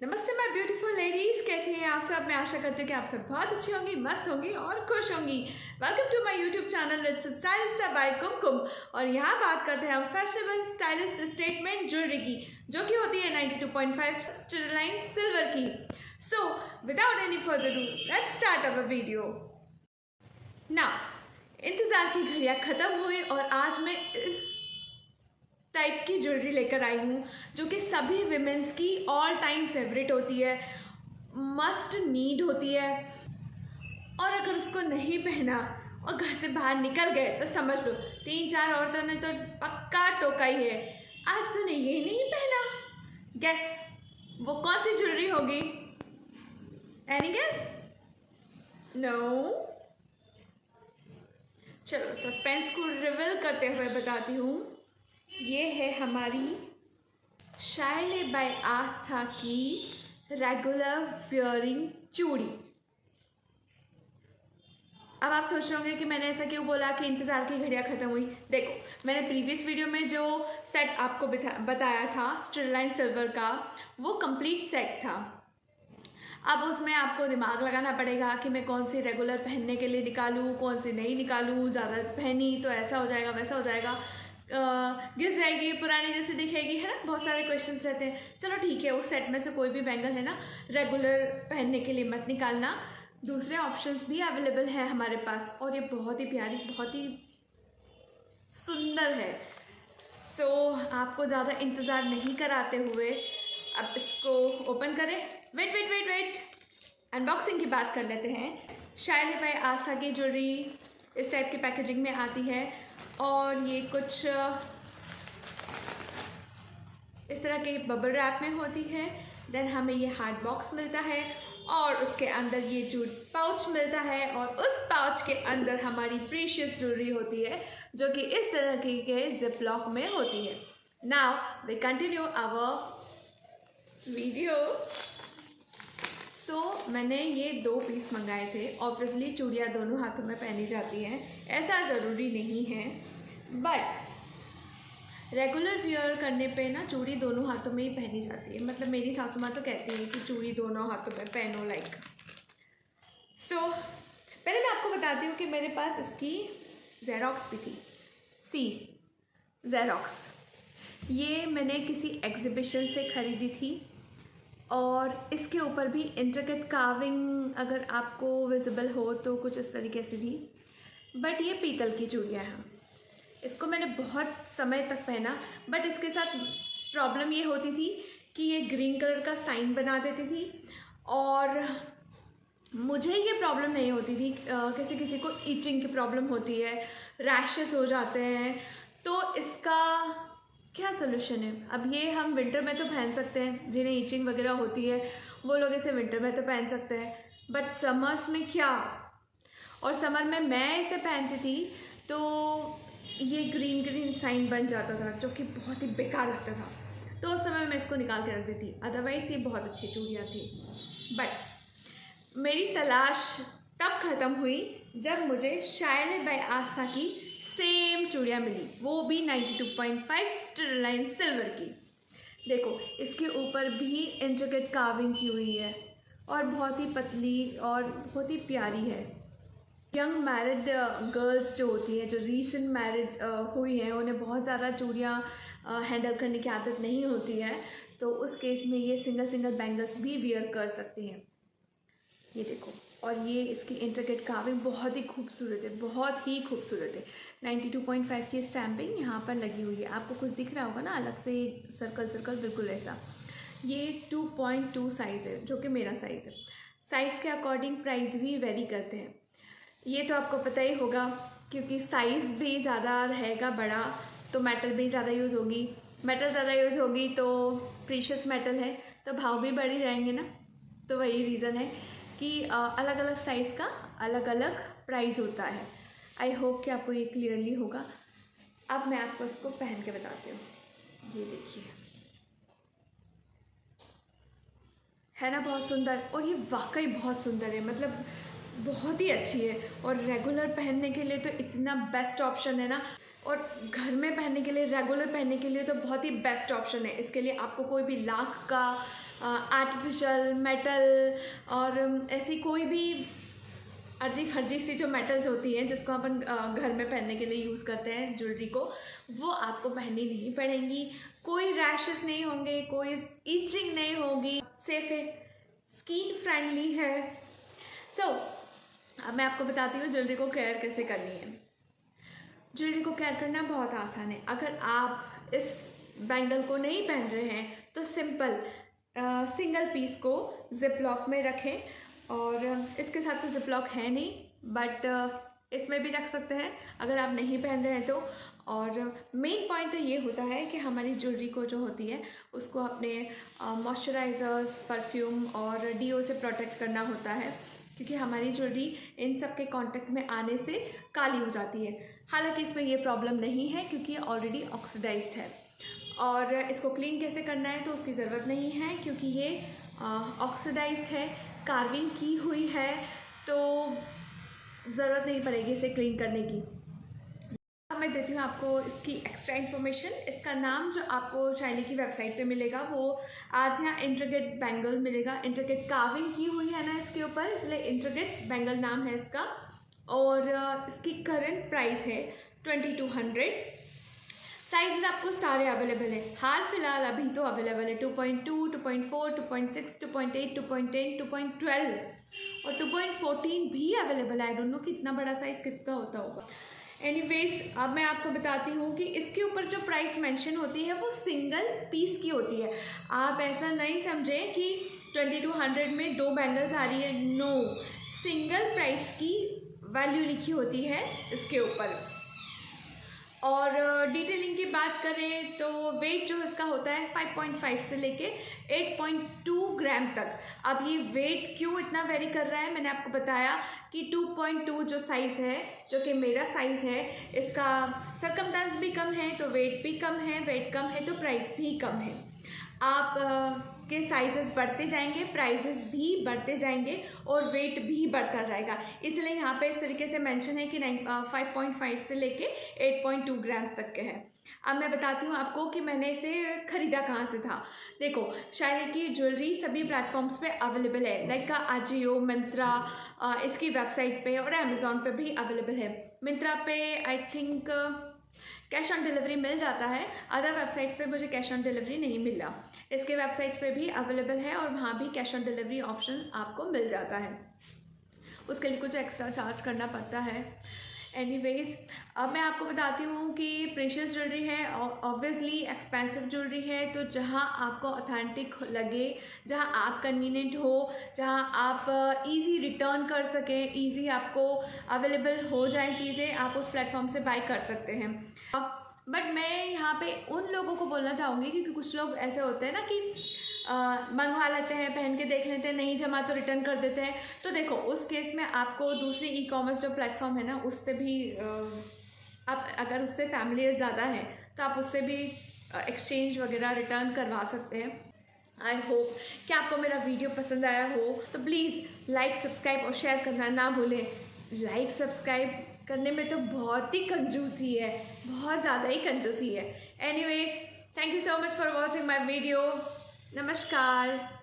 नमस्ते my beautiful ladies, कैसे हैं आप सब। मैं आशा करती हूँ कि आप सब बहुत अच्छी होंगी, मस्त होंगी और खुश होंगी। Welcome to my YouTube channel let's stylist by Kumkum. और यहाँ बात करते हैं हम फैशनेबल स्टाइलिस्ट स्टेटमेंट ज्वेलरी की, जो कि होती है 92.5 स्टरलाइन सिल्वर की। So without any further do let's start our video now. इंतज़ार की घड़ियाँ ख़त्म हुई और आज मैं इस टाइप की ज्वेलरी लेकर आई हूँ जो कि सभी विमेंस की ऑल टाइम फेवरेट होती है, मस्ट नीड होती है। और अगर उसको नहीं पहना और घर से बाहर निकल गए तो समझ लो 3-4 औरतों ने तो पक्का टोका ही है, आज तूने ये नहीं पहना। गेस वो कौन सी ज्वेलरी होगी? Any guess? नो। चलो सस्पेंस को रिवील करते हुए बताती हूँ। ये है हमारी शायले बाय आस्था की रेगुलर वियरिंग चूड़ी। अब आप सोच रहे होंगे कि मैंने ऐसा क्यों बोला कि इंतज़ार की घड़ियाँ ख़त्म हुई। देखो, मैंने प्रीवियस वीडियो में जो सेट आपको बताया था स्टरलाइन सिल्वर का, वो कंप्लीट सेट था। अब उसमें आपको दिमाग लगाना पड़ेगा कि मैं कौन सी रेगुलर पहनने के लिए निकालूँ, कौन सी नहीं निकालूँ। ज़्यादा पहनी तो ऐसा हो जाएगा, वैसा हो जाएगा, गिर जाएगी, पुरानी जैसी दिखेगी, है ना। बहुत सारे क्वेश्चंस रहते हैं। चलो ठीक है, उस सेट में से कोई भी बैंगल है ना रेगुलर पहनने के लिए मत निकालना, दूसरे ऑप्शंस भी अवेलेबल हैं हमारे पास। और ये बहुत ही प्यारी, बहुत ही सुंदर है। सो आपको ज़्यादा इंतज़ार नहीं कराते हुए अब इसको ओपन करें। वेट, अनबॉक्सिंग की बात कर लेते हैं। शायले बाय आस्था की ज्वेलरी इस टाइप की पैकेजिंग में आती है और ये कुछ इस तरह के बबल रैप में होती है। देन हमें ये हार्ड बॉक्स मिलता है और उसके अंदर ये जूट पाउच मिलता है और उस पाउच के अंदर हमारी प्रीशियस ज्वेलरी होती है जो कि इस तरह के जिप लॉक में होती है। Now we continue our video. So मैंने ये 2 पीस मंगाए थे। ऑब्वियसली चूड़ियाँ दोनों हाथों में पहनी जाती हैं, ऐसा ज़रूरी नहीं है, बट रेगुलर वियर करने पे ना चूड़ी दोनों हाथों में ही पहनी जाती है। मतलब मेरी सासू माँ तो कहती है कि चूड़ी दोनों हाथों में पहनो लाइक। सो पहले मैं आपको बताती हूँ कि मेरे पास इसकी ज़ेरॉक्स भी थी। ज़ेरॉक्स ये मैंने किसी एग्जीबिशन से ख़रीदी थी और इसके ऊपर भी इंट्रिकेट कार्विंग अगर आपको विजिबल हो तो कुछ इस तरीके से थी। बट ये पीतल की चूड़ियाँ हैं। इसको मैंने बहुत समय तक पहना, बट इसके साथ प्रॉब्लम ये होती थी कि ये ग्रीन कलर का साइन बना देती थी और मुझे ये प्रॉब्लम नहीं होती थी। किसी किसी को ईचिंग की प्रॉब्लम होती है, रैशेस हो जाते हैं, तो इसका क्या सोल्यूशन है? अब ये हम विंटर में तो पहन सकते हैं, जिन्हें ईचिंग वगैरह होती है वो लोग इसे विंटर में तो पहन सकते हैं, बट समर्स में क्या? और समर में मैं इसे पहनती थी तो ये ग्रीन साइन बन जाता था जो कि बहुत ही बेकार लगता था। तो उस समय मैं इसको निकाल के रख देती। अदरवाइज़ ये बहुत अच्छी चूड़ियाँ थी। बट मेरी तलाश तब ख़त्म हुई जब मुझे शायले बाय आस्था की सेम चूड़ियाँ मिली, वो भी 92.5 स्टरलाइन सिल्वर की। देखो, इसके ऊपर भी इंट्रिकेट कार्विंग की हुई है और बहुत ही पतली और बहुत ही प्यारी है। यंग मैरिड गर्ल्स जो होती हैं, जो रीसेंट मैरिड हुई हैं, उन्हें बहुत ज़्यादा चूड़ियाँ हैंडल करने की आदत नहीं होती है, तो उस केस में ये सिंगल बैंगल्स भी वियर कर सकती हैं। ये देखो, और ये इसकी इंट्रिकेट कार्विंग बहुत ही खूबसूरत है, बहुत ही खूबसूरत है। 92.5 की स्टैम्पिंग यहाँ पर लगी हुई है। आपको कुछ दिख रहा होगा ना अलग से सर्कल बिल्कुल ऐसा। ये 2.2 साइज़ है जो कि मेरा साइज़ है। साइज़ के अकॉर्डिंग प्राइस भी वेरी करते हैं, ये तो आपको पता ही होगा, क्योंकि साइज़ भी ज़्यादा रहेगा बड़ा तो मेटल भी ज़्यादा यूज़ होगी, मेटल ज़्यादा यूज़ होगी तो प्रीशियस मेटल है तो भाव भी बढ़ ही जाएंगे ना। तो वही रीज़न है कि अलग अलग साइज़ का अलग अलग प्राइस होता है। आई होप कि आपको ये क्लियरली होगा। अब मैं आपको इसको पहन के बताती हूँ। ये देखिए, है ना बहुत सुंदर, और ये वाकई बहुत सुंदर है, मतलब बहुत ही अच्छी है। और रेगुलर पहनने के लिए तो इतना बेस्ट ऑप्शन है ना, और घर में पहनने के लिए, रेगुलर पहनने के लिए तो बहुत ही बेस्ट ऑप्शन है। इसके लिए आपको कोई भी लाख का आर्टिफिशियल मेटल और ऐसी कोई भी अर्जी फर्जी सी जो मेटल्स होती हैं जिसको अपन घर में पहनने के लिए यूज़ करते हैं ज्वेलरी को, वो आपको पहननी नहीं पड़ेंगी। कोई रैशेस नहीं होंगे, कोई इचिंग नहीं होगी, सेफ है, स्किन फ्रेंडली है। अब मैं आपको बताती हूँ ज्वेलरी को केयर कैसे करनी है। ज्वेलरी को केयर करना बहुत आसान है। अगर आप इस बैंगल को नहीं पहन रहे हैं तो सिंपल सिंगल पीस को जिप लॉक में रखें, और इसके साथ तो जिप लॉक है नहीं, बट इसमें भी रख सकते हैं अगर आप नहीं पहन रहे हैं तो। और मेन पॉइंट तो ये होता है कि हमारी ज्वेलरी को जो होती है उसको अपने मॉइस्चराइज़र्स, परफ्यूम और डीओ से प्रोटेक्ट करना होता है, क्योंकि हमारी ज्वेलरी इन सब के कांटेक्ट में आने से काली हो जाती है। हालांकि इसमें ये प्रॉब्लम नहीं है क्योंकि ये ऑलरेडी ऑक्सीडाइज्ड है। और इसको क्लीन कैसे करना है तो उसकी ज़रूरत नहीं है, क्योंकि ये ऑक्सीडाइज्ड है, कार्विंग की हुई है, तो ज़रूरत नहीं पड़ेगी इसे क्लीन करने की। अब मैं देती हूँ आपको इसकी एक्स्ट्रा इन्फॉर्मेशन। इसका नाम जो आपको शाइनी की वेबसाइट पे मिलेगा वो आध्या इंट्रिकेट बैंगल मिलेगा। इंट्रिकेट कार्विंग की हुई है ना इसके ऊपर, इसलिए इंट्रिकेट बैंगल नाम है इसका। और इसकी करंट प्राइस है 2200। साइज़ आपको सारे अवेलेबल है, हाल फिलहाल अभी तो अवेलेबल है 2.2, 2.4, 2.6, 2.8, 2.10, 2.12 और 2.14 भी अवेलेबल है। आई डोंट नो कि इतना बड़ा साइज़ कितना होता होगा। एनीवेज, अब मैं आपको बताती हूँ कि इसके ऊपर जो प्राइस मेंशन होती है वो सिंगल पीस की होती है। आप ऐसा नहीं समझें कि 2200 में 2 बैंगल्स आ रही है, नो, सिंगल प्राइस की वैल्यू लिखी होती है इसके ऊपर। और डिटेलिंग की बात करें तो वेट जो इसका होता है 5.5 से लेके 8.2 ग्राम तक। अब ये वेट क्यों इतना वेरी कर रहा है, मैंने आपको बताया कि 2.2 जो साइज़ है, जो कि मेरा साइज़ है, इसका सरकमटेंस भी कम है तो वेट भी कम है, वेट कम है तो प्राइस भी कम है। आप के साइजेस बढ़ते जाएंगे, प्राइसेस भी बढ़ते जाएंगे और वेट भी बढ़ता जाएगा, इसलिए यहाँ पे इस तरीके से मेंशन है कि 5.5 से लेके 8.2 ग्राम्स तक के हैं। अब मैं बताती हूँ आपको कि मैंने इसे ख़रीदा कहाँ से था। देखो, शाइनी की ज्वेलरी सभी प्लेटफॉर्म्स पे अवेलेबल है, लाइक अजियो, मिंत्रा, इसकी वेबसाइट पे और अमेज़ॉन पे भी अवेलेबल है। मिंत्रा पे I think cash on delivery मिल जाता है, अदर वेबसाइट्स पे मुझे कैश ऑन डिलीवरी नहीं मिला। इसके वेबसाइट्स पे भी अवेलेबल है और वहाँ भी कैश ऑन डिलीवरी ऑप्शन आपको मिल जाता है, उसके लिए कुछ एक्स्ट्रा चार्ज करना पड़ता है। एनीवेज, अब मैं आपको बताती हूँ कि प्रेशियस ज्वेलरी है, ऑब्वियसली एक्सपेंसिव ज्वेलरी है, तो जहाँ आपको ऑथेंटिक लगे, जहाँ आप कन्वीनियंट हो, जहाँ आप इजी रिटर्न कर सकें, इजी आपको अवेलेबल हो जाए चीज़ें, आप उस प्लेटफॉर्म से बाय कर सकते हैं। बट मैं यहाँ पे उन लोगों को बोलना चाहूँगी, क्योंकि कुछ लोग ऐसे होते हैं ना कि मंगवा लेते हैं, पहन के देख लेते हैं, नहीं जमा तो रिटर्न कर देते हैं। तो देखो, उस केस में आपको दूसरी ई कॉमर्स जो प्लेटफॉर्म है ना, उससे भी आप अगर उससे फैमिलियर ज़्यादा है तो आप उससे भी एक्सचेंज वगैरह रिटर्न करवा सकते हैं। आई होप कि आपको मेरा वीडियो पसंद आया हो, तो प्लीज़ लाइक, सब्सक्राइब और शेयर करना ना भूलें। लाइक सब्सक्राइब करने में तो बहुत ही कंजूसी है, बहुत ज़्यादा ही कंजूसी है। Anyways, thank you so much for watching my video. नमस्कार।